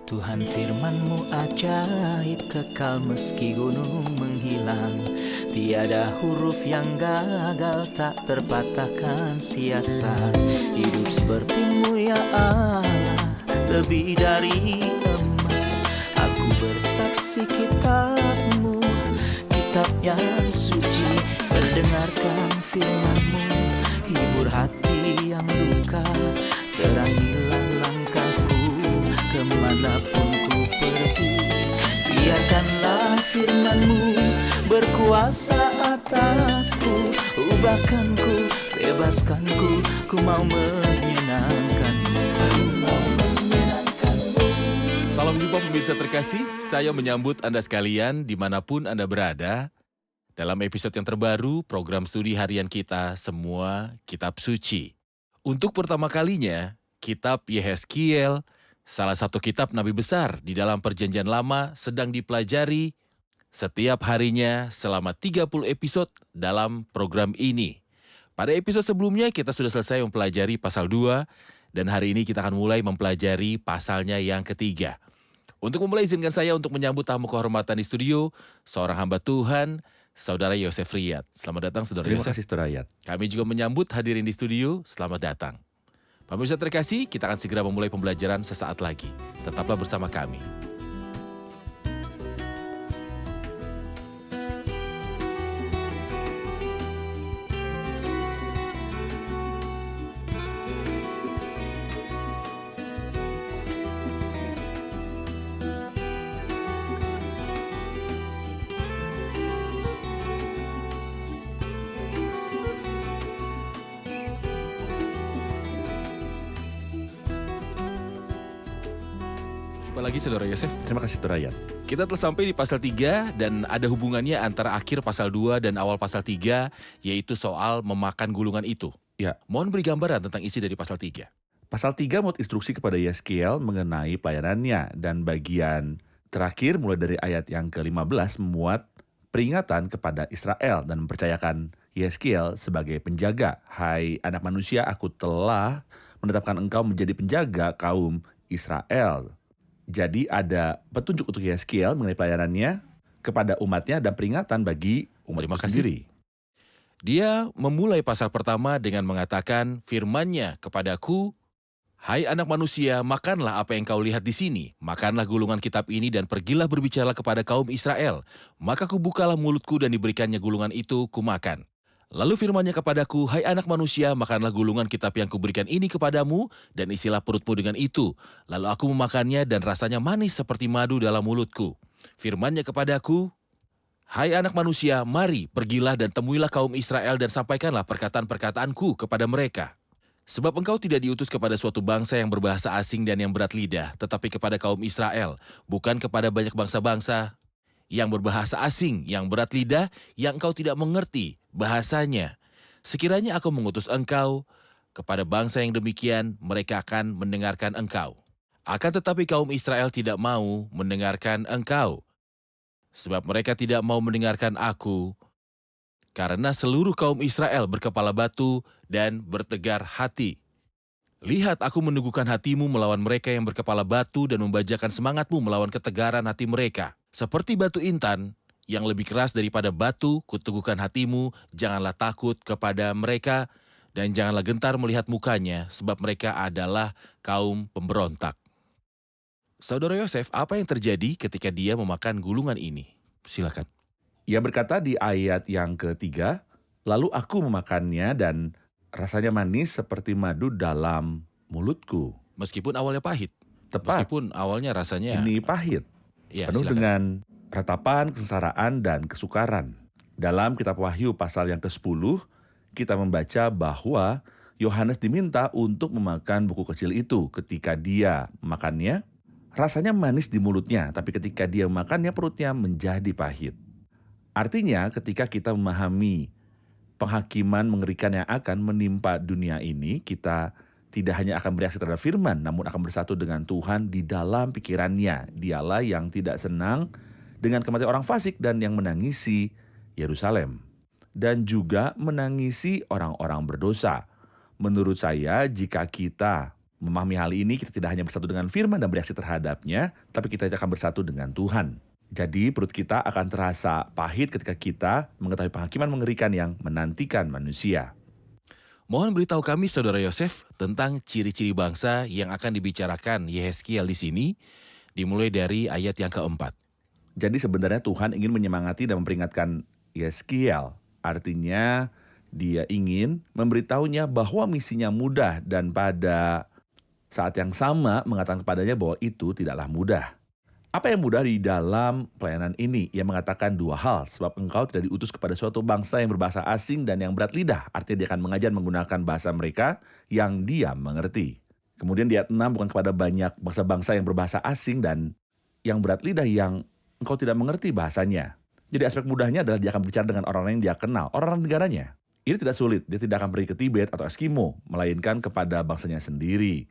Tuhan firman-Mu ajaib, kekal meski gunung menghilang. Tiada huruf yang gagal, tak terpatahkan siasat. Hidup seperti-Mu ya Allah, lebih dari emas. Aku bersaksi kitab-Mu, kitab yang suci. Mendengarkan firman-Mu, hibur hati yang luka. Terangilah langkahku kemanapun ku pergi. Biarkanlah firman-Mu berkuasa atasku. Ubahkanku, bebaskanku, ku mau menyenangkan-Mu. Salam jumpa pemirsa terkasih, saya menyambut Anda sekalian dimanapun Anda berada. Dalam episode yang terbaru, program studi harian kita, Semua Kitab Suci. Untuk pertama kalinya, kitab Yehezkiel, salah satu kitab Nabi besar di dalam Perjanjian Lama, sedang dipelajari setiap harinya selama 30 episode dalam program ini. Pada episode sebelumnya kita sudah selesai mempelajari pasal 2, dan hari ini kita akan mulai mempelajari pasalnya yang ketiga. Untuk memulai, izinkan saya untuk menyambut tamu kehormatan di studio, seorang hamba Tuhan, Saudara Yosef Riyad. Selamat datang, Saudara Yosef. Terima kasih, Saudara Riyad. Kami juga menyambut hadirin di studio, selamat datang. Pemirsa terkasih, kita akan segera memulai pembelajaran sesaat lagi. Tetaplah bersama kami. Jumpa lagi, Saudara Yosef. Terima kasih, Saudara Riyad. Kita telah sampai di pasal 3 dan ada hubungannya antara akhir pasal 2 dan awal pasal 3, yaitu soal memakan gulungan itu. Ya, Mohon beri gambaran tentang isi dari pasal 3. pasal 3 muat instruksi kepada Yehezkiel mengenai pelayanannya, dan bagian terakhir mulai dari ayat yang ke-15 memuat peringatan kepada Israel dan mempercayakan Yehezkiel sebagai penjaga. Hai anak manusia, aku telah menetapkan engkau menjadi penjaga kaum Israel. Jadi ada petunjuk untuk Yehezkiel mengenai pelayanannya kepada umatnya dan peringatan bagi umat Terima itu kasih. sendiri. Dia memulai pasal pertama dengan mengatakan firman-Nya kepadaku, "Hai anak manusia, makanlah apa yang kau lihat di sini. Makanlah gulungan kitab ini dan pergilah berbicara kepada kaum Israel. Maka kubukalah mulutku dan diberikannya gulungan itu, kumakan. Lalu firman-Nya kepadaku, hai anak manusia, makanlah gulungan kitab yang kuberikan ini kepadamu, dan isilah perutmu dengan itu. Lalu aku memakannya dan rasanya manis seperti madu dalam mulutku. Firman-Nya kepadaku, hai anak manusia, mari, pergilah dan temuilah kaum Israel dan sampaikanlah perkataan-perkataanku kepada mereka. Sebab engkau tidak diutus kepada suatu bangsa yang berbahasa asing dan yang berat lidah, tetapi kepada kaum Israel, bukan kepada banyak bangsa-bangsa yang berbahasa asing, yang berat lidah, yang engkau tidak mengerti bahasanya. Sekiranya aku mengutus engkau kepada bangsa yang demikian, mereka akan mendengarkan engkau. Akan tetapi kaum Israel tidak mau mendengarkan engkau, sebab mereka tidak mau mendengarkan aku, karena seluruh kaum Israel berkepala batu dan bertegar hati. Lihat, aku meneguhkan hatimu melawan mereka yang berkepala batu dan membajakan semangatmu melawan ketegaran hati mereka. Seperti batu intan yang lebih keras daripada batu, kuteguhkan hatimu, janganlah takut kepada mereka, dan janganlah gentar melihat mukanya, sebab mereka adalah kaum pemberontak." Saudara Yosef, apa yang terjadi ketika dia memakan gulungan ini? Silakan. Ia berkata di ayat yang ketiga, lalu aku memakannya dan rasanya manis seperti madu dalam mulutku. Meskipun awalnya pahit. Tepat, Meskipun awalnya rasanya ini pahit, ya, penuh silakan. dengan ratapan, kesengsaraan, dan kesukaran. Dalam kitab Wahyu pasal yang ke-10, kita membaca bahwa Yohanes diminta untuk memakan buku kecil itu. Ketika dia memakannya, rasanya manis di mulutnya, tapi ketika dia memakannya, perutnya menjadi pahit. Artinya, ketika kita memahami penghakiman mengerikan yang akan menimpa dunia ini, kita tidak hanya akan bereaksi terhadap firman, namun akan bersatu dengan Tuhan di dalam pikirannya. Dialah yang tidak senang dengan kematian orang fasik dan yang menangisi Yerusalem. Dan juga menangisi orang-orang berdosa. Menurut saya, jika kita Memahami hal ini, kita tidak hanya bersatu dengan firman dan bereaksi terhadapnya, tapi kita akan bersatu dengan Tuhan. Jadi perut kita akan terasa pahit ketika kita mengetahui penghakiman mengerikan yang menantikan manusia. Mohon beritahu kami, Saudara Yosef, tentang ciri-ciri bangsa yang akan dibicarakan Yehezkiel di sini, dimulai dari ayat yang keempat. Jadi sebenarnya Tuhan ingin menyemangati dan memperingatkan Yehezkiel. Artinya dia ingin memberitahunya bahwa misinya mudah dan pada saat yang sama mengatakan kepadanya bahwa itu tidaklah mudah. Apa yang mudah di dalam pelayanan ini? Ia mengatakan dua hal, sebab engkau tidak diutus kepada suatu bangsa yang berbahasa asing dan yang berat lidah. Artinya dia akan mengajar menggunakan bahasa mereka yang dia mengerti. Kemudian di ayat 6, bukan kepada banyak bangsa-bangsa yang berbahasa asing dan yang berat lidah yang engkau tidak mengerti bahasanya. Jadi aspek mudahnya adalah dia akan berbicara dengan orang-orang yang dia kenal, orang-orang negaranya. Ini tidak sulit, dia tidak akan pergi ke Tibet atau Eskimo, melainkan kepada bangsanya sendiri.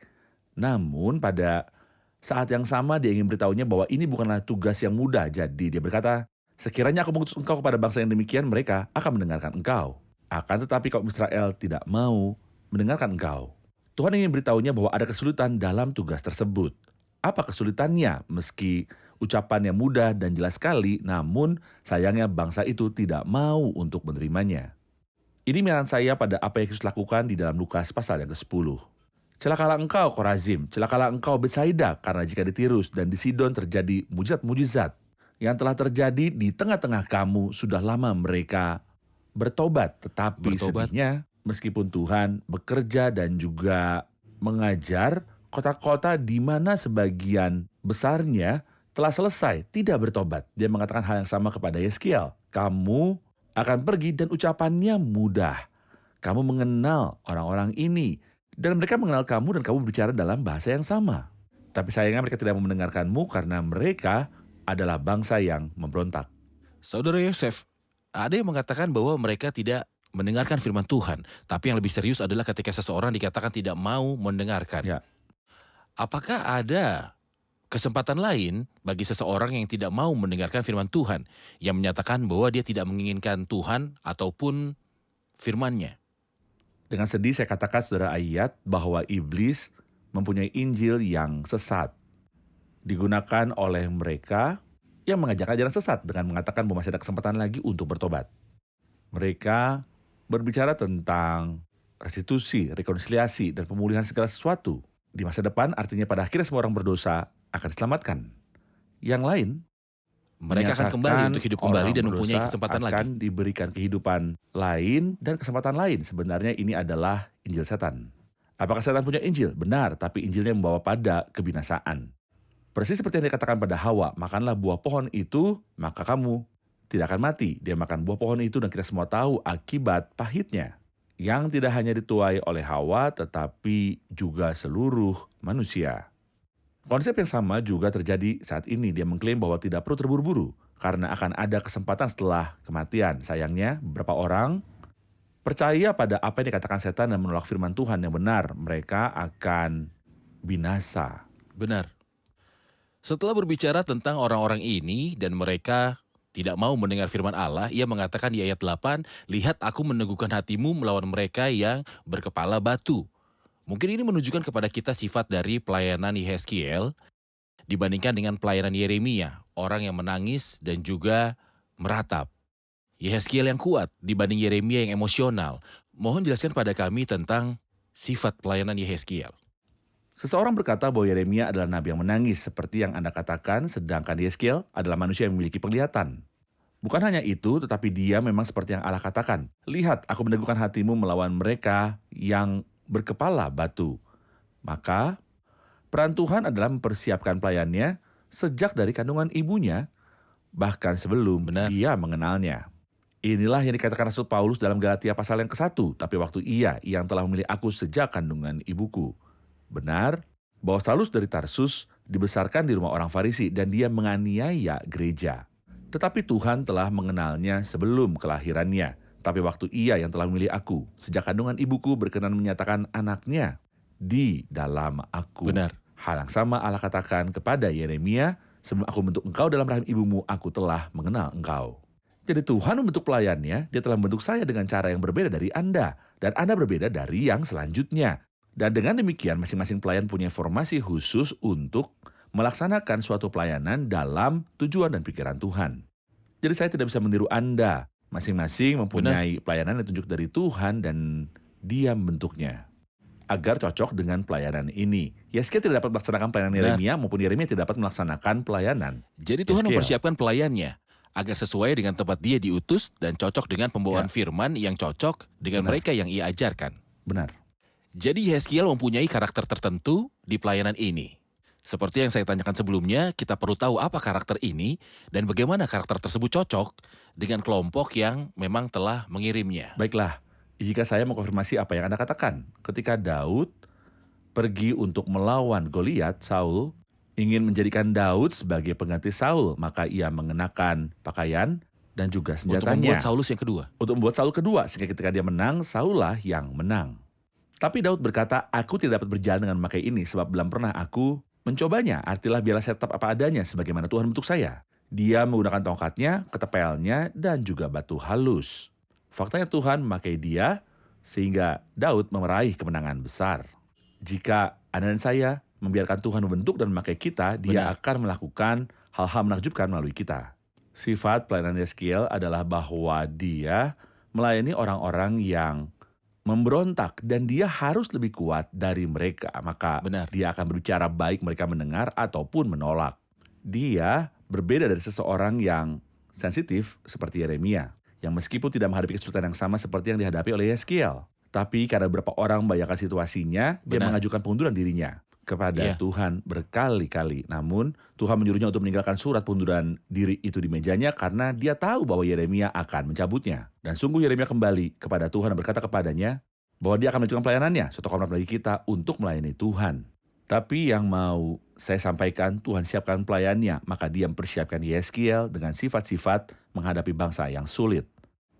Namun pada saat yang sama dia ingin beritahunya bahwa ini bukanlah tugas yang mudah. Jadi dia berkata, sekiranya aku mengutus engkau kepada bangsa yang demikian, mereka akan mendengarkan engkau. Akan tetapi kaum Israel tidak mau mendengarkan engkau. Tuhan ingin beritahunya bahwa ada kesulitan dalam tugas tersebut. Apa kesulitannya? Meski ucapannya mudah dan jelas sekali, namun sayangnya bangsa itu tidak mau untuk menerimanya. Ini mikiran saya pada apa yang Yesus lakukan di dalam Lukas pasal yang ke-10. Celakalah engkau Korazim, celakalah engkau Betsaida, karena jika di Tirus dan di Sidon terjadi mujizat-mujizat yang telah terjadi di tengah-tengah kamu, sudah lama mereka bertobat. Tetapi sedihnya, meskipun Tuhan bekerja dan juga mengajar, kota-kota di mana sebagian besarnya telah selesai tidak bertobat. Dia mengatakan hal yang sama kepada Yehezkiel. Kamu akan pergi dan ucapannya mudah. Kamu mengenal orang-orang ini. Dan mereka mengenal kamu dan kamu berbicara dalam bahasa yang sama. Tapi sayangnya mereka tidak mau mendengarkanmu karena mereka adalah bangsa yang memberontak. Saudara Yosef, ada yang mengatakan bahwa mereka tidak mendengarkan firman Tuhan. Tapi yang lebih serius adalah ketika seseorang dikatakan tidak mau mendengarkan. Ya. Apakah ada kesempatan lain bagi seseorang yang tidak mau mendengarkan firman Tuhan, yang menyatakan bahwa dia tidak menginginkan Tuhan ataupun firman-Nya? Dengan sedih saya katakan saudara ayat bahwa iblis mempunyai Injil yang sesat. Digunakan oleh mereka yang mengajak ajaran sesat dengan mengatakan bahwa masih ada kesempatan lagi untuk bertobat. Mereka berbicara tentang restitusi, rekonsiliasi, dan pemulihan segala sesuatu. Di masa depan artinya pada akhirnya semua orang berdosa akan diselamatkan. Yang lain, Mereka akan kembali untuk hidup kembali dan mempunyai kesempatan lagi. akan diberikan kehidupan lain dan kesempatan lain. Sebenarnya ini adalah Injil setan. Apakah setan punya Injil? Benar, tapi Injilnya membawa pada kebinasaan. Persis seperti yang dikatakan pada Hawa, makanlah buah pohon itu, maka kamu tidak akan mati. Dia makan buah pohon itu dan kita semua tahu akibat pahitnya. Yang tidak hanya dituai oleh Hawa, tetapi juga seluruh manusia. Konsep yang sama juga terjadi saat ini. Dia mengklaim bahwa tidak perlu terburu-buru karena akan ada kesempatan setelah kematian. Sayangnya, beberapa orang percaya pada apa yang dikatakan setan dan menolak firman Tuhan yang benar. Mereka akan binasa. Benar. Setelah berbicara tentang orang-orang ini dan mereka tidak mau mendengar firman Allah, ia mengatakan di ayat 8, "Lihat aku meneguhkan hatimu melawan mereka yang berkepala batu." Mungkin ini menunjukkan kepada kita sifat dari pelayanan Yehezkiel dibandingkan dengan pelayanan Yeremia, orang yang menangis dan juga meratap. Yehezkiel yang kuat dibanding Yeremia yang emosional. Mohon jelaskan pada kami tentang sifat pelayanan Yehezkiel. Seseorang berkata bahwa Yeremia adalah nabi yang menangis seperti yang Anda katakan, sedangkan Yehezkiel adalah manusia yang memiliki penglihatan. Bukan hanya itu, tetapi dia memang seperti yang Allah katakan. Lihat, aku meneguhkan hatimu melawan mereka yang berkepala batu. Maka, peran Tuhan adalah mempersiapkan pelayannya sejak dari kandungan ibunya, bahkan sebelum dia mengenalnya. Inilah yang dikatakan Rasul Paulus dalam Galatia pasal yang ke-1, tapi waktu ia yang telah memilih aku sejak kandungan ibuku. Benar bahwa Saulus dari Tarsus dibesarkan di rumah orang Farisi dan dia menganiaya gereja. Tetapi Tuhan telah mengenalnya sebelum kelahirannya. Tapi waktu ia yang telah memilih aku, sejak kandungan ibuku berkenan menyatakan anaknya di dalam aku. Benar. Hal yang sama Allah katakan kepada Yeremia, sebelum aku membentuk engkau dalam rahim ibumu, aku telah mengenal engkau. Jadi Tuhan membentuk pelayannya, dia telah membentuk saya dengan cara yang berbeda dari Anda. Dan Anda berbeda dari yang selanjutnya. Dan dengan demikian masing-masing pelayan punya informasi khusus untuk melaksanakan suatu pelayanan dalam tujuan dan pikiran Tuhan. Jadi saya tidak bisa meniru Anda. Masing-masing mempunyai pelayanan yang ditunjuk dari Tuhan dan Dia membentuknya agar cocok dengan pelayanan ini. Yeskia tidak dapat melaksanakan pelayanan Yeremia maupun Yeremia tidak dapat melaksanakan pelayanan. Jadi Tuhan Yeskiel. mempersiapkan pelayannya agar sesuai dengan tempat dia diutus dan cocok dengan pembawaan firman yang cocok dengan mereka yang ia ajarkan. Benar. Jadi Yeskiel mempunyai karakter tertentu di pelayanan ini. Seperti yang saya tanyakan sebelumnya, kita perlu tahu apa karakter ini dan bagaimana karakter tersebut cocok dengan kelompok yang memang telah mengirimnya. Baiklah, jika saya mau konfirmasi apa yang Anda katakan. Ketika Daud pergi untuk melawan Goliat, Saul ingin menjadikan Daud sebagai pengganti Saul, maka ia mengenakan pakaian dan juga Untuk senjatanya. membuat Saulus yang kedua. Untuk membuat Saul kedua, sehingga ketika dia menang, Saul-lah yang menang. Tapi Daud berkata, aku tidak dapat berjalan dengan memakai ini, sebab belum pernah aku mencobanya. Artilah biarlah saya tetap apa adanya, sebagaimana Tuhan bentuk saya. Dia menggunakan tongkatnya, ketepelnya, dan juga batu halus. Faktanya Tuhan memakai dia, sehingga Daud meraih kemenangan besar. Jika Anda dan saya membiarkan Tuhan membentuk dan memakai kita, Dia akan melakukan hal-hal menakjubkan melalui kita. Sifat pelayanan Yeskiel adalah bahwa dia melayani orang-orang yang memberontak dan dia harus lebih kuat dari mereka. Maka dia akan berbicara baik mereka mendengar ataupun menolak. Dia berbeda dari seseorang yang sensitif seperti Yeremia, yang meskipun tidak menghadapi kesulitan yang sama seperti yang dihadapi oleh Yeskiel. Tapi karena beberapa orang membayangkan situasinya, dia mengajukan pengunduran dirinya kepada Tuhan berkali-kali. Namun Tuhan menyuruhnya untuk meninggalkan surat pengunduran diri itu di mejanya karena dia tahu bahwa Yeremia akan mencabutnya. Dan sungguh Yeremia kembali kepada Tuhan dan berkata kepadanya bahwa dia akan melanjutkan pelayanannya, suatu hormat bagi kita untuk melayani Tuhan. Tapi yang mau saya sampaikan, Tuhan siapkan pelayannya, maka dia mempersiapkan Yeskiel dengan sifat-sifat menghadapi bangsa yang sulit,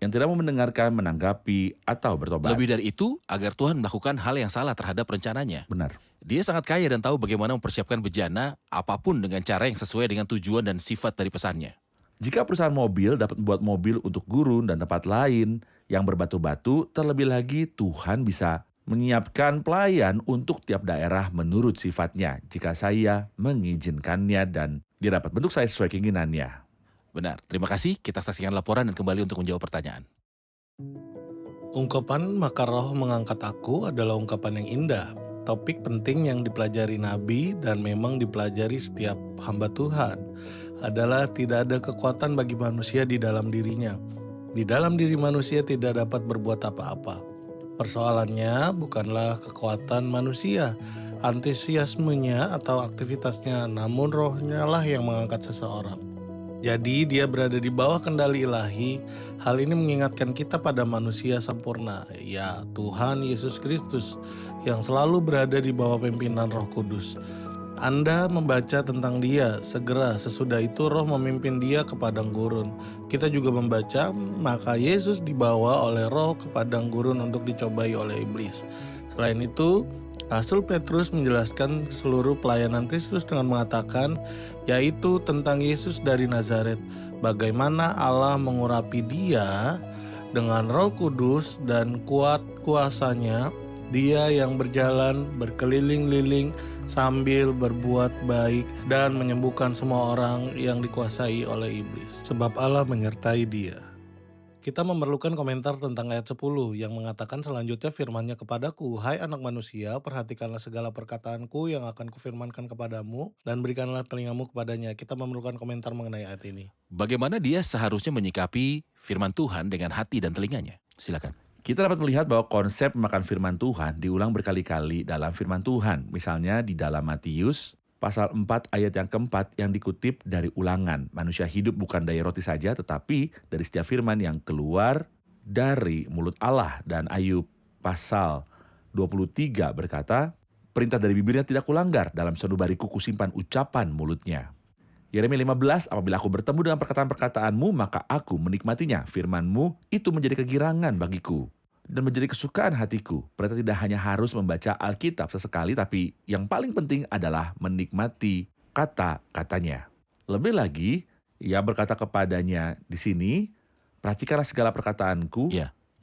yang tidak mau mendengarkan, menanggapi, atau bertobat. Lebih dari itu, agar Tuhan melakukan hal yang salah terhadap rencananya. Benar. Dia sangat kaya dan tahu bagaimana mempersiapkan bejana apapun dengan cara yang sesuai dengan tujuan dan sifat dari pesannya. Jika perusahaan mobil dapat membuat mobil untuk gurun dan tempat lain yang berbatu-batu, terlebih lagi Tuhan bisa menyiapkan pelayan untuk tiap daerah menurut sifatnya jika saya mengizinkannya dan dia dapat bentuk saya sesuai keinginannya. Benar, terima kasih. Kita saksikan laporan dan kembali untuk menjawab pertanyaan. Ungkapan maka roh mengangkat aku adalah ungkapan yang indah. Topik penting yang dipelajari Nabi dan memang dipelajari setiap hamba Tuhan adalah tidak ada kekuatan bagi manusia di dalam dirinya. Di dalam diri manusia tidak dapat berbuat apa-apa. Persoalannya bukanlah kekuatan manusia, antusiasmenya atau aktivitasnya, namun rohnya lah yang mengangkat seseorang. Jadi dia berada di bawah kendali ilahi. Hal ini mengingatkan kita pada manusia sempurna, ya Tuhan Yesus Kristus, yang selalu berada di bawah pimpinan Roh Kudus. Anda membaca tentang dia, segera sesudah itu roh memimpin dia ke padang gurun. Kita juga membaca, maka Yesus dibawa oleh roh ke padang gurun untuk dicobai oleh iblis. Selain itu, Rasul Petrus menjelaskan seluruh pelayanan Kristus dengan mengatakan, yaitu tentang Yesus dari Nazaret, bagaimana Allah mengurapi dia dengan Roh Kudus dan kuat kuasanya, dia yang berjalan berkeliling-liling sambil berbuat baik dan menyembuhkan semua orang yang dikuasai oleh iblis, sebab Allah menyertai dia. Kita memerlukan komentar tentang ayat 10 yang mengatakan selanjutnya firman-Nya kepadaku, hai anak manusia, perhatikanlah segala perkataanku yang akan kufirmankan kepadamu dan berikanlah telingamu kepadanya. Kita memerlukan komentar mengenai ayat ini. Bagaimana dia seharusnya menyikapi firman Tuhan dengan hati dan telinganya? Silakan. Kita dapat melihat bahwa konsep memakan firman Tuhan diulang berkali-kali dalam firman Tuhan. Misalnya di dalam Matius pasal 4 ayat yang keempat yang dikutip dari Ulangan. Manusia hidup bukan dari roti saja, tetapi dari setiap firman yang keluar dari mulut Allah. Dan Ayub pasal 23 berkata, perintah dari bibirnya tidak kulanggar, dalam sanubariku kusimpan ucapan mulutnya. Yeremia 15, apabila aku bertemu dengan perkataan-perkataanmu, maka aku menikmatinya. Firmanmu itu menjadi kegirangan bagiku dan menjadi kesukaan hatiku. Perintah tidak hanya harus membaca Alkitab sesekali, tapi yang paling penting adalah menikmati kata-katanya. Lebih lagi, ia berkata kepadanya di sini, perhatikanlah segala perkataanku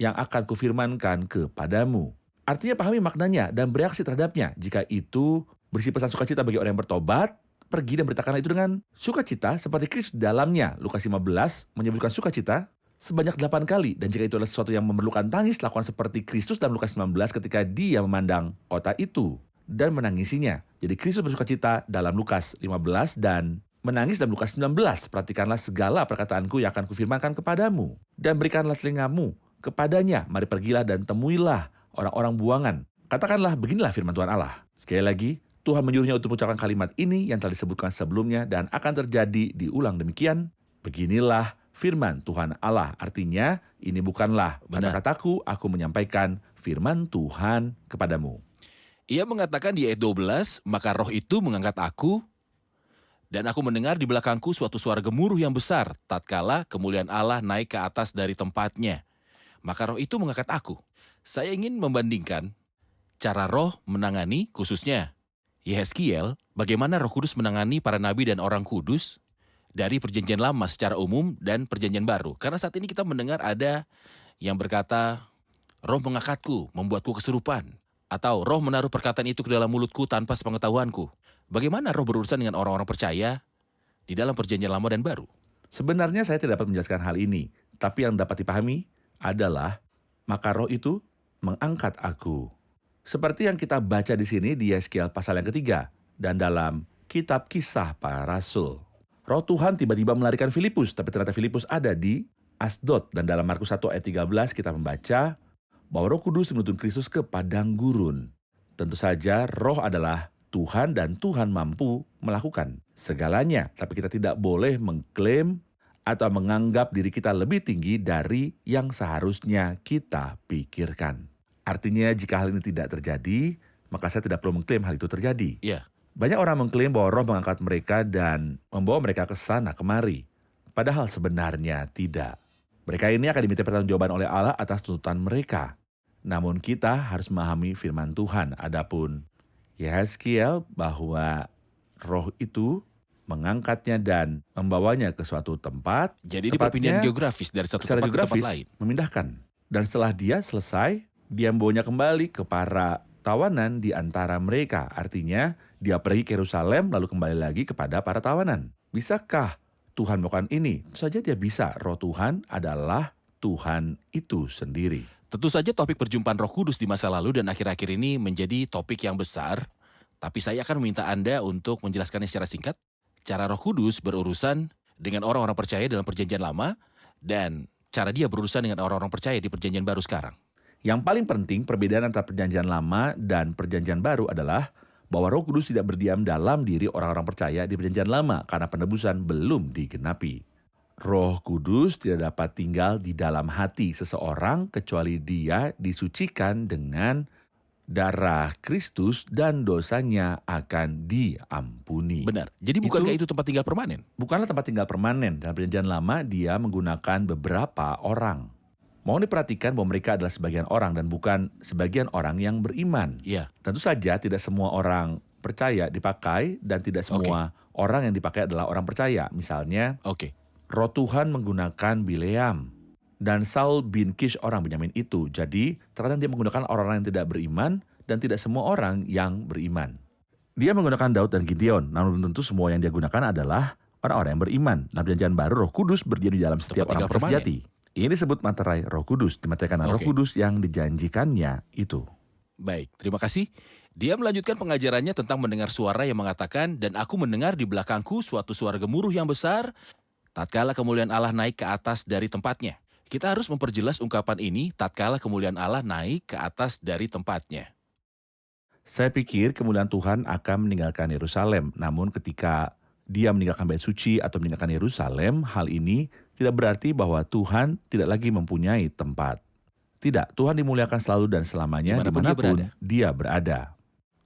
yang akan kufirmankan kepadamu. Artinya pahami maknanya dan bereaksi terhadapnya. Jika itu berisi pesan sukacita bagi orang yang bertobat, pergi dan beritakanlah itu dengan sukacita seperti Kristus di dalamnya. Lukas 15 menyebutkan sukacita sebanyak 8 kali. Dan jika itu adalah sesuatu yang memerlukan tangis, lakukan seperti Kristus dalam Lukas 19 ketika dia memandang kota itu dan menangisinya. Jadi Kristus bersukacita dalam Lukas 15 dan menangis dalam Lukas 19. Perhatikanlah segala perkataanku yang akan kufirmankan kepadamu. Dan berikanlah telingamu kepadanya. Mari pergilah dan temuilah orang-orang buangan. Katakanlah, beginilah firman Tuhan Allah. Sekali lagi, Tuhan menyuruhnya untuk mengucapkan kalimat ini yang telah disebutkan sebelumnya dan akan terjadi diulang demikian. Beginilah firman Tuhan Allah. Artinya, ini bukanlah kata-kataku, aku menyampaikan firman Tuhan kepadamu. Ia mengatakan di ayat 12, maka roh itu mengangkat aku, dan aku mendengar di belakangku suatu suara gemuruh yang besar, tatkala kemuliaan Allah naik ke atas dari tempatnya. Maka roh itu mengangkat aku. Saya ingin membandingkan cara roh menangani, khususnya Yehezkiel, bagaimana Roh Kudus menangani para nabi dan orang kudus dari perjanjian lama secara umum dan perjanjian baru. Karena saat ini kita mendengar ada yang berkata, roh mengangkatku, membuatku kesurupan. Atau roh menaruh perkataan itu ke dalam mulutku tanpa sepengetahuanku. Bagaimana roh berurusan dengan orang-orang percaya di dalam perjanjian lama dan baru? Sebenarnya saya tidak dapat menjelaskan hal ini, tapi yang dapat dipahami adalah maka roh itu mengangkat aku. Seperti yang kita baca di sini di Yehezkiel pasal yang ketiga dan dalam kitab Kisah Para Rasul. Roh Tuhan tiba-tiba melarikan Filipus, tapi ternyata Filipus ada di Asdod. Dan dalam Markus 1 ayat 13 kita membaca bahwa Roh Kudus menuntun Kristus ke padang gurun. Tentu saja roh adalah Tuhan dan Tuhan mampu melakukan segalanya. Tapi kita tidak boleh mengklaim atau menganggap diri kita lebih tinggi dari yang seharusnya kita pikirkan. Artinya jika hal ini tidak terjadi, maka saya tidak perlu mengklaim hal itu terjadi. Ya. Banyak orang mengklaim bahwa roh mengangkat mereka dan membawa mereka ke sana kemari. Padahal sebenarnya tidak. Mereka ini akan diminta pertanggungjawaban oleh Allah atas tuntutan mereka. Namun kita harus memahami firman Tuhan. Adapun Yehezkiel bahwa roh itu mengangkatnya dan membawanya ke suatu tempat. Jadi di perpindahan geografis dari satu tempat ke tempat lain. Memindahkan. Dan setelah dia selesai, dia membawanya kembali ke para tawanan di antara mereka. Artinya dia pergi ke Yerusalem lalu kembali lagi kepada para tawanan. Bisakah Tuhan melakukan ini? Tentu saja dia bisa. Roh Tuhan adalah Tuhan itu sendiri. Tentu saja topik perjumpaan Roh Kudus di masa lalu dan akhir-akhir ini menjadi topik yang besar. Tapi saya akan meminta Anda untuk menjelaskannya secara singkat. Cara Roh Kudus berurusan dengan orang-orang percaya dalam perjanjian lama dan cara dia berurusan dengan orang-orang percaya di perjanjian baru sekarang. Yang paling penting perbedaan antara perjanjian lama dan perjanjian baru adalah bahwa Roh Kudus tidak berdiam dalam diri orang-orang percaya di perjanjian lama karena penebusan belum digenapi. Roh Kudus tidak dapat tinggal di dalam hati seseorang kecuali dia disucikan dengan darah Kristus dan dosanya akan diampuni. Benar. Jadi bukankah itu tempat tinggal permanen? Bukanlah tempat tinggal permanen. Dalam perjanjian lama dia menggunakan beberapa orang. Mohon diperhatikan bahwa mereka adalah sebagian orang dan bukan sebagian orang yang beriman. Iya. Tentu saja tidak semua orang percaya dipakai dan tidak semua orang yang dipakai adalah orang percaya. Misalnya, Roh Tuhan menggunakan Bileam dan Saul bin Kish orang Benyamin itu. Jadi terkadang dia menggunakan orang-orang yang tidak beriman dan tidak semua orang yang beriman. Dia menggunakan Daud dan Gideon, namun belum tentu semua yang dia gunakan adalah orang-orang yang beriman. Dalam perjanjian baru Roh Kudus berdiam di dalam setiap orang percaya sejati. Ini disebut materai Roh Kudus, dimatikan Roh Kudus yang dijanjikannya itu. Baik, terima kasih. Dia melanjutkan pengajarannya tentang mendengar suara yang mengatakan, dan aku mendengar di belakangku suatu suara gemuruh yang besar, tatkala kemuliaan Allah naik ke atas dari tempatnya. Kita harus memperjelas ungkapan ini, tatkala kemuliaan Allah naik ke atas dari tempatnya. Saya pikir kemuliaan Tuhan akan meninggalkan Yerusalem, namun ketika dia meninggalkan bait suci atau meninggalkan Yerusalem, hal ini tidak berarti bahwa Tuhan tidak lagi mempunyai tempat. Tidak, Tuhan dimuliakan selalu dan selamanya dimanapun dia berada.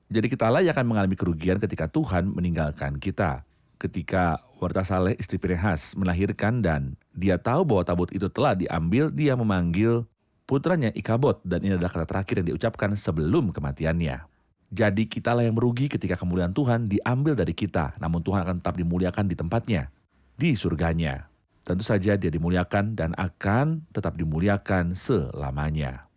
Jadi kitalah yang akan mengalami kerugian ketika Tuhan meninggalkan kita. Ketika wanita saleh istri Pinehas melahirkan dan dia tahu bahwa tabut itu telah diambil, dia memanggil putranya Ikabod dan ini adalah kata terakhir yang diucapkan sebelum kematiannya. Jadi kitalah yang merugi ketika kemuliaan Tuhan diambil dari kita, namun Tuhan akan tetap dimuliakan di tempatnya, di surganya. Tentu saja dia dimuliakan dan akan tetap dimuliakan selamanya.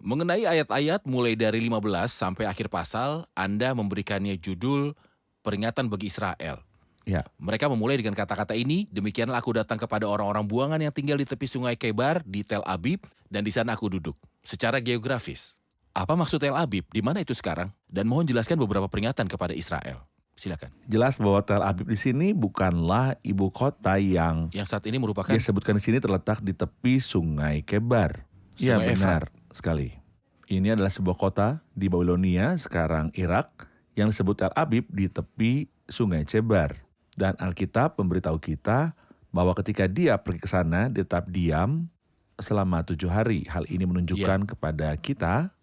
Mengenai ayat-ayat mulai dari 15 sampai akhir pasal, Anda memberikannya judul peringatan bagi Israel. Ya, Mereka memulai dengan kata-kata ini, demikianlah aku datang kepada orang-orang buangan yang tinggal di tepi sungai Kebar di Tel Abib, dan di sana aku duduk. Secara geografis, apa maksud Tel Abib? Di mana itu sekarang? Dan mohon jelaskan beberapa peringatan kepada Israel. Silakan. jelas bahwa Tel Abib di sini bukanlah ibu kota yang Yang saat ini merupakan dia sebutkan di sini terletak di tepi sungai Kebar. Iya, Sungai benar sekali. Ini adalah sebuah kota di Babilonia, sekarang Irak, yang disebut Tel Abib di tepi sungai Kebar. Dan Alkitab memberitahu kita bahwa ketika dia pergi ke sana, dia tetap diam selama 7 hari. Hal ini menunjukkan kepada kita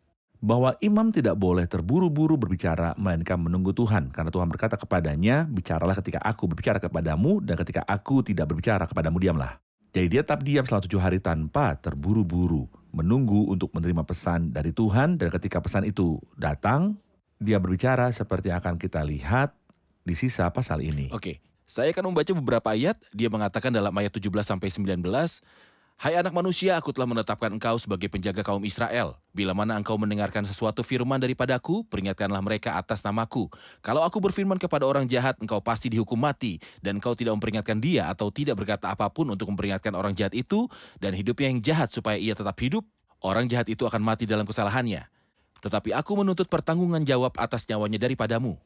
bahwa imam tidak boleh terburu-buru berbicara, melainkan menunggu Tuhan. Karena Tuhan berkata kepadanya, bicaralah ketika aku berbicara kepadamu, dan ketika aku tidak berbicara kepadamu, diamlah. Jadi dia tetap diam selama 7 hari tanpa terburu-buru, menunggu untuk menerima pesan dari Tuhan, dan ketika pesan itu datang, dia berbicara seperti yang akan kita lihat di sisa pasal ini. Oke, saya akan membaca beberapa ayat. Dia mengatakan dalam ayat 17 sampai 19, Hai anak manusia, aku telah menetapkan engkau sebagai penjaga kaum Israel. Bila mana engkau mendengarkan sesuatu firman daripadaku, peringatkanlah mereka atas namaku. Kalau aku berfirman kepada orang jahat, engkau pasti dihukum mati, dan engkau tidak memperingatkan dia atau tidak berkata apapun untuk memperingatkan orang jahat itu, dan hidupnya yang jahat supaya ia tetap hidup, orang jahat itu akan mati dalam kesalahannya. Tetapi aku menuntut pertanggungan jawab atas nyawanya daripadamu.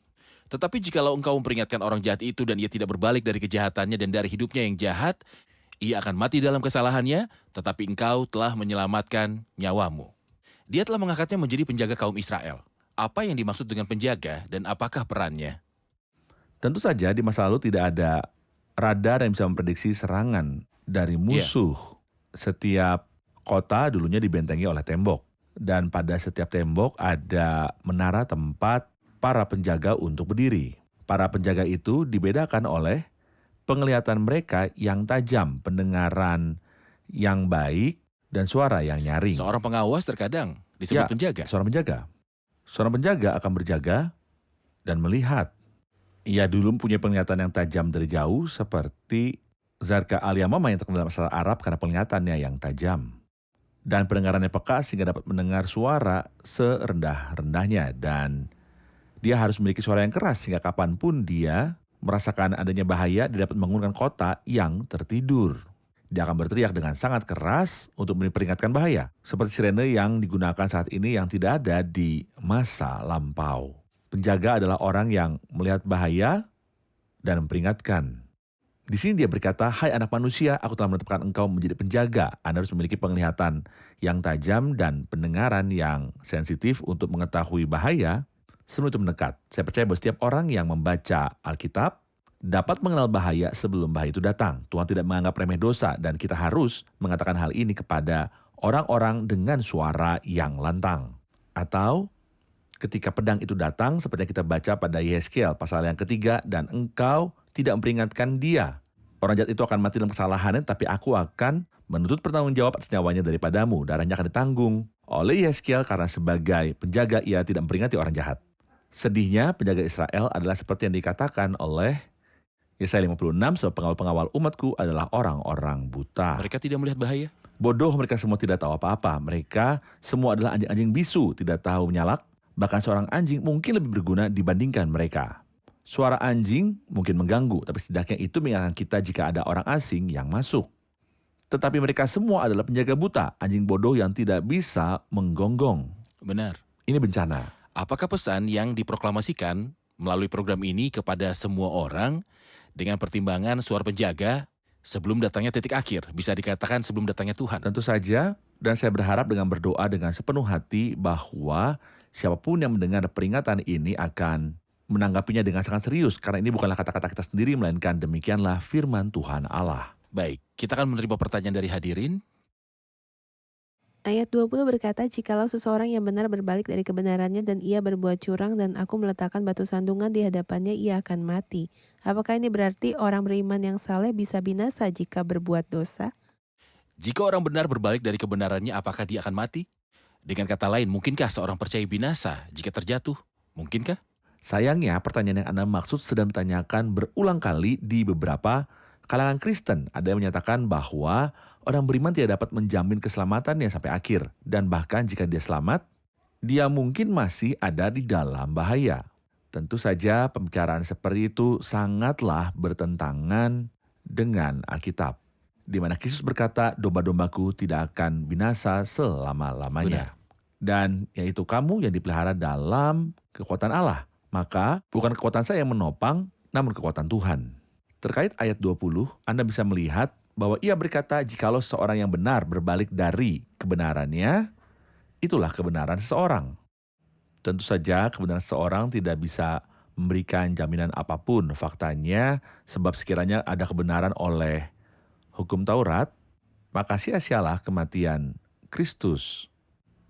Tetapi jikalau engkau memperingatkan orang jahat itu dan ia tidak berbalik dari kejahatannya dan dari hidupnya yang jahat, ia akan mati dalam kesalahannya, tetapi engkau telah menyelamatkan nyawamu. Dia telah mengangkatnya menjadi penjaga kaum Israel. Apa yang dimaksud dengan penjaga dan apakah perannya? Tentu saja di masa lalu tidak ada radar yang bisa memprediksi serangan dari musuh. Setiap kota dulunya dibentengi oleh tembok. Dan pada setiap tembok ada menara tempat para penjaga untuk berdiri. Para penjaga itu dibedakan oleh penglihatan mereka yang tajam, pendengaran yang baik, dan suara yang nyaring. Seorang pengawas terkadang disebut penjaga. Seorang penjaga. Seorang penjaga akan berjaga dan melihat. Ia dulu punya penglihatan yang tajam dari jauh seperti Zarqa al-Yamamah yang terkenal dalam bahasa Arab karena penglihatannya yang tajam. Dan pendengarannya peka sehingga dapat mendengar suara serendah-rendahnya. Dan dia harus memiliki suara yang keras sehingga kapanpun dia merasakan adanya bahaya, dia dapat membangunkan kota yang tertidur. Dia akan berteriak dengan sangat keras untuk memperingatkan bahaya. Seperti sirene yang digunakan saat ini yang tidak ada di masa lampau. Penjaga adalah orang yang melihat bahaya dan memperingatkan. Di sini dia berkata, Hai anak manusia, aku telah menetapkan engkau menjadi penjaga. Anda harus memiliki penglihatan yang tajam dan pendengaran yang sensitif untuk mengetahui bahaya sebelum itu mendekat. Saya percaya bahwa setiap orang yang membaca Alkitab dapat mengenal bahaya sebelum bahaya itu datang. Tuhan tidak menganggap remeh dosa dan kita harus mengatakan hal ini kepada orang-orang dengan suara yang lantang. Atau ketika pedang itu datang seperti yang kita baca pada Yehezkiel pasal yang ketiga, dan engkau tidak memperingatkan dia. Orang jahat itu akan mati dalam kesalahannya, tapi aku akan menuntut pertanggungjawab atas nyawanya daripadamu. Darahnya akan ditanggung oleh Yehezkiel karena sebagai penjaga ia tidak memperingati orang jahat. Sedihnya penjaga Israel adalah seperti yang dikatakan oleh Yesaya 56, sebab pengawal-pengawal umatku adalah orang-orang buta. Mereka tidak melihat bahaya. Bodoh, mereka semua tidak tahu apa-apa. Mereka semua adalah anjing-anjing bisu, tidak tahu menyalak. Bahkan seorang anjing mungkin lebih berguna dibandingkan mereka. Suara anjing mungkin mengganggu, tapi setidaknya itu mengingatkan kita jika ada orang asing yang masuk. Tetapi mereka semua adalah penjaga buta, anjing bodoh yang tidak bisa menggonggong. Benar. Ini bencana. Apakah pesan yang diproklamasikan melalui program ini kepada semua orang dengan pertimbangan suara penjaga sebelum datangnya titik akhir? Bisa dikatakan sebelum datangnya Tuhan. Tentu saja, dan saya berharap dengan berdoa dengan sepenuh hati bahwa siapapun yang mendengar peringatan ini akan menanggapinya dengan sangat serius. Karena ini bukanlah kata-kata kita sendiri, melainkan demikianlah firman Tuhan Allah. Baik, kita akan menerima pertanyaan dari hadirin. Ayat 20 berkata, jikalau seseorang yang benar berbalik dari kebenarannya dan ia berbuat curang dan aku meletakkan batu sandungan di hadapannya, ia akan mati. Apakah ini berarti orang beriman yang saleh bisa binasa jika berbuat dosa? Jika orang benar berbalik dari kebenarannya, apakah dia akan mati? Dengan kata lain, mungkinkah seorang percaya binasa jika terjatuh? Mungkinkah? Sayangnya pertanyaan yang Anda maksud sedang ditanyakan berulang kali di beberapa kalangan Kristen. Ada yang menyatakan bahwa Orang beriman tidak dapat menjamin keselamatannya sampai akhir. Dan bahkan jika dia selamat, dia mungkin masih ada di dalam bahaya. Tentu saja pembicaraan seperti itu sangatlah bertentangan dengan Alkitab. Di mana Yesus berkata, domba-dombaku tidak akan binasa selama-lamanya. Dan yaitu kamu yang dipelihara dalam kekuatan Allah. Maka bukan kekuatan saya yang menopang, namun kekuatan Tuhan. Terkait ayat 20, Anda bisa melihat bahwa ia berkata, jikalau seorang yang benar berbalik dari kebenarannya, itulah kebenaran seseorang. Tentu saja kebenaran seseorang tidak bisa memberikan jaminan apapun faktanya, sebab sekiranya ada kebenaran oleh hukum Taurat, maka sia-sialah kematian Kristus.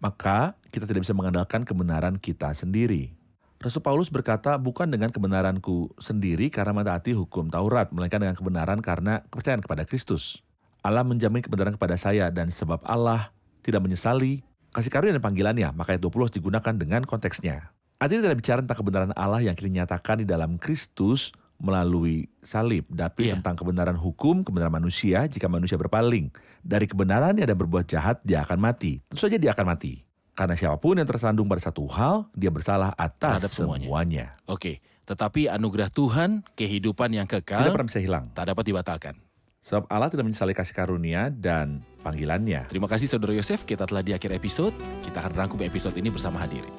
Maka kita tidak bisa mengandalkan kebenaran kita sendiri. Rasul Paulus berkata, bukan dengan kebenaranku sendiri karena mentaati hukum Taurat, melainkan dengan kebenaran karena kepercayaan kepada Kristus. Allah menjamin kebenaran kepada saya, dan sebab Allah tidak menyesali kasih karunia dan panggilannya, maka ayat 20 harus digunakan dengan konteksnya. Artinya tidak bicara tentang kebenaran Allah yang kita nyatakan di dalam Kristus melalui salib, tapi tentang kebenaran hukum, kebenaran manusia. Jika manusia berpaling dari kebenarannya dan berbuat jahat, dia akan mati. Tentu saja dia akan mati. Karena siapapun yang tersandung pada satu hal, dia bersalah atas semuanya. Oke, tetapi anugerah Tuhan, kehidupan yang kekal, Tidak pernah bisa hilang. tak dapat dibatalkan. Sebab Allah tidak menyesali kasih karunia dan panggilannya. Terima kasih Saudara Yosef, kita telah di akhir episode. Kita akan rangkum episode ini bersama hadirin.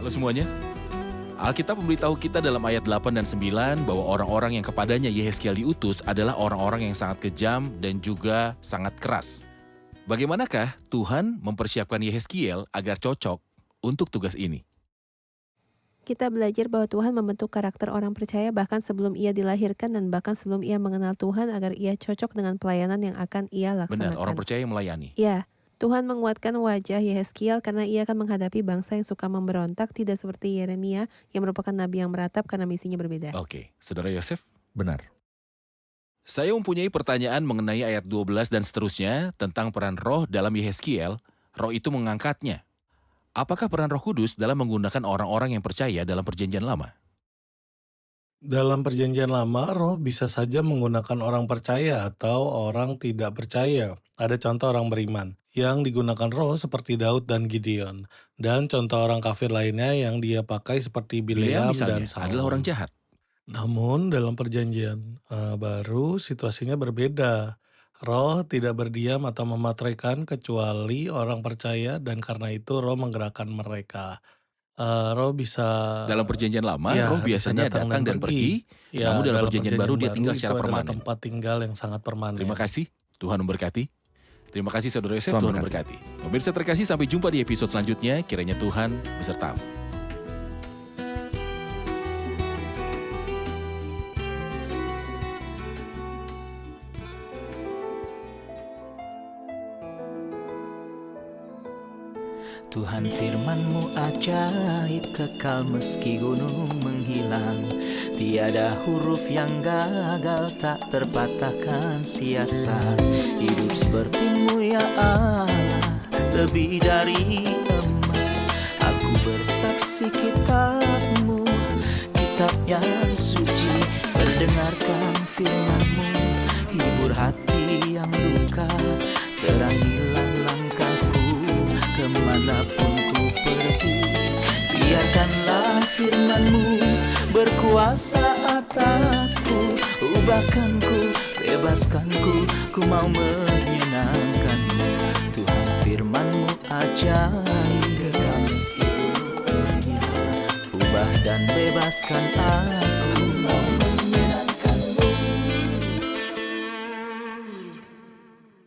Halo semuanya. Alkitab memberitahu kita dalam ayat 8 dan 9 bahwa orang-orang yang kepadanya Yehezkiel diutus adalah orang-orang yang sangat kejam dan juga sangat keras. Bagaimanakah Tuhan mempersiapkan Yehezkiel agar cocok untuk tugas ini? Kita belajar bahwa Tuhan membentuk karakter orang percaya bahkan sebelum ia dilahirkan dan bahkan sebelum ia mengenal Tuhan agar ia cocok dengan pelayanan yang akan ia laksanakan. Benar, orang percaya yang melayani. Ya, Tuhan menguatkan wajah Yehezkiel karena ia akan menghadapi bangsa yang suka memberontak, tidak seperti Yeremia yang merupakan nabi yang meratap karena misinya berbeda. Oke, Saudara Yosef? Benar. Saya mempunyai pertanyaan mengenai ayat 12 dan seterusnya tentang peran roh dalam Yehezkiel. Roh itu mengangkatnya. Apakah peran Roh Kudus dalam menggunakan orang-orang yang percaya dalam Perjanjian Lama? Dalam Perjanjian Lama, roh bisa saja menggunakan orang percaya atau orang tidak percaya. Ada contoh orang beriman yang digunakan roh seperti Daud dan Gideon. Dan contoh orang kafir lainnya yang dia pakai seperti Bileam Bileam misalnya dan Saul. adalah orang jahat. Namun dalam Perjanjian baru situasinya berbeda. Roh tidak berdiam atau memateraikan kecuali orang percaya, dan karena itu roh menggerakkan mereka. Roh bisa Dalam Perjanjian Lama, ya, roh bisa biasanya datang dan pergi. Ya, Namun dalam Perjanjian Baru dia tinggal itu secara adalah permanen. tempat tinggal yang sangat permanen. Terima kasih, Tuhan memberkati. Terima kasih Saudara Yosef, Tuhan Tuhan memberkati. Pemirsa terkasih, sampai jumpa di episode selanjutnya. Kiranya Tuhan besertamu. Tuhan firman-Mu ajaib, kekal meski gunung menghilang. Tiada huruf yang gagal, tak terpatahkan sia-sia. Hidup seperti-Mu ya Allah, lebih dari emas. Aku bersaksi kitab-Mu, kitab yang suci. Terdengarkan firman-Mu, hibur hati yang luka. Terangilah langkahku kemanapun ku pergi. Biarkanlah firman-Mu berkuasa atasku. Ubahkanku, bebaskanku, ku mau menyenangkan-Mu. Tuhan firman-Mu ajaib, kekal meski gunung. Ubah dan bebaskan aku.